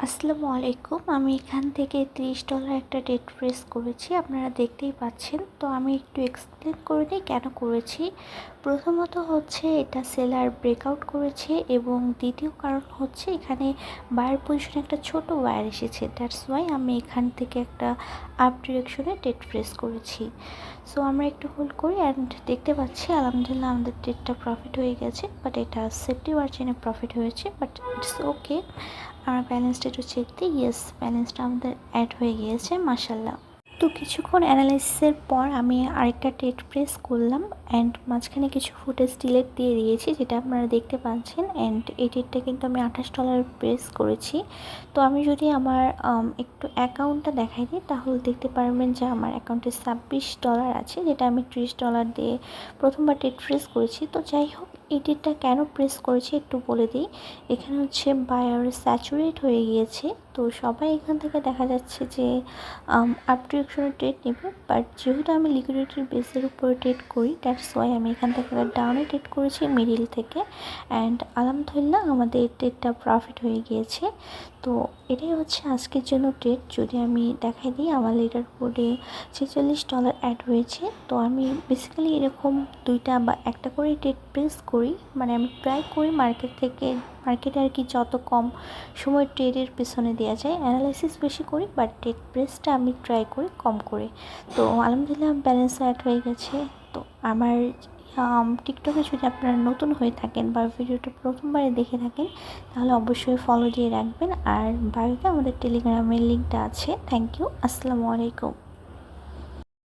আসসালামু আলাইকুম। আমি এখান থেকে $30 একটা ডেট প্রেস করেছি। আপনারা দেখতেই পাচ্ছেন। তো আমি একটু এক্সপ্লেন করে নিই কেন করেছি। প্রথমত হচ্ছে এটা সেলার ব্রেকআউট করেছে এবং দ্বিতীয় কারণ হচ্ছে এখানে বায়ার পজিশনে একটা ছোট ওয়্যার এসেছে। দ্যাটস ওয়াই আমি এখান থেকে একটা আপ ডিরেকশনে ডেট প্রেস করেছি। সো আমরা একটু হোল্ড করি অ্যান্ড দেখতে পাচ্ছি আলহামদুলিল্লাহ আমাদের ডেটটা প্রফিট হয়ে গেছে। বাট এটা সেফটি মার্জিনে প্রফিট হয়েছে, বাট ইটস ওকে। আমরা ব্যালেন্সটা একটু চেক দিই। ইয়েস, ব্যালেন্সটা আমাদের অ্যাড হয়ে গিয়েছে মাশাআল্লাহ। তো কিছুক্ষণ অ্যানালাইসিসের পর আমি আরেকটা ট্রেড প্রেস করলাম অ্যান্ড মাঝখানে কিছু ফুটেজ ডিলিট দিয়ে দিয়েছি, যেটা আপনারা দেখতে পাচ্ছেন। অ্যান্ড এই ট্রেডটা কিন্তু আমি $28 প্রেস করেছি। তো আমি যদি আমার একটু অ্যাকাউন্টটা দেখাই দিই তাহলে দেখতে পারবেন যে আমার অ্যাকাউন্টে $26 আছে, যেটা আমি $30 দিয়ে প্রথমবার ট্রেড প্রেস করেছি। তো যাই হোক, এই ট্রেডটা কেন প্রেস করেছি একটু বলে দিই। এখানে হচ্ছে বায়ার স্যাচুরেট হয়ে গিয়েছে। তো সবাই এখান থেকে দেখা যাচ্ছে যে আপ ডিরেকশনে ট্রেড নেবে, বাট যেহেতু আমি লিকুইডিটির বেসের উপরে ট্রেড করি, দ্যাটস ওয়াই আমি এখান থেকে ডাউনে ট্রেড করেছি মিডিল থেকে। অ্যান্ড আলহামদুলিল্লাহ আমাদের ট্রেডটা প্রফিট হয়ে গিয়েছে। তো এটাই হচ্ছে আজকের জন্য ট্রেড। যদি আমি দেখাই দিই, আমার লিডার বোর্ডে $46 অ্যাড হয়েছে। তো আমি বেসিক্যালি এরকম দুইটা বা একটা করে ট্রেড প্রেস করি, মানে আমি ট্রাই করি মার্কেটে আর কি যত কম সময় ট্রেডের পেছনে দেওয়া যায়, অ্যানালাইসিস বেশি করি, বাট ট্রেড প্রেসটা আমি ট্রাই করি কম করে। তো আলহামদুলিল্লাহ ব্যালেন্স অ্যাড হয়ে গেছে। তো আমার টিকটকে যদি আপনারা নতুন হয়ে থাকেন বা ভিডিওটা প্রথমবারে দেখে থাকেন তাহলে অবশ্যই ফলো দিয়ে রাখবেন। আর বায়োতে আমাদের টেলিগ্রামের লিঙ্কটা আছে। Thank you. আসসালামু আলাইকুম।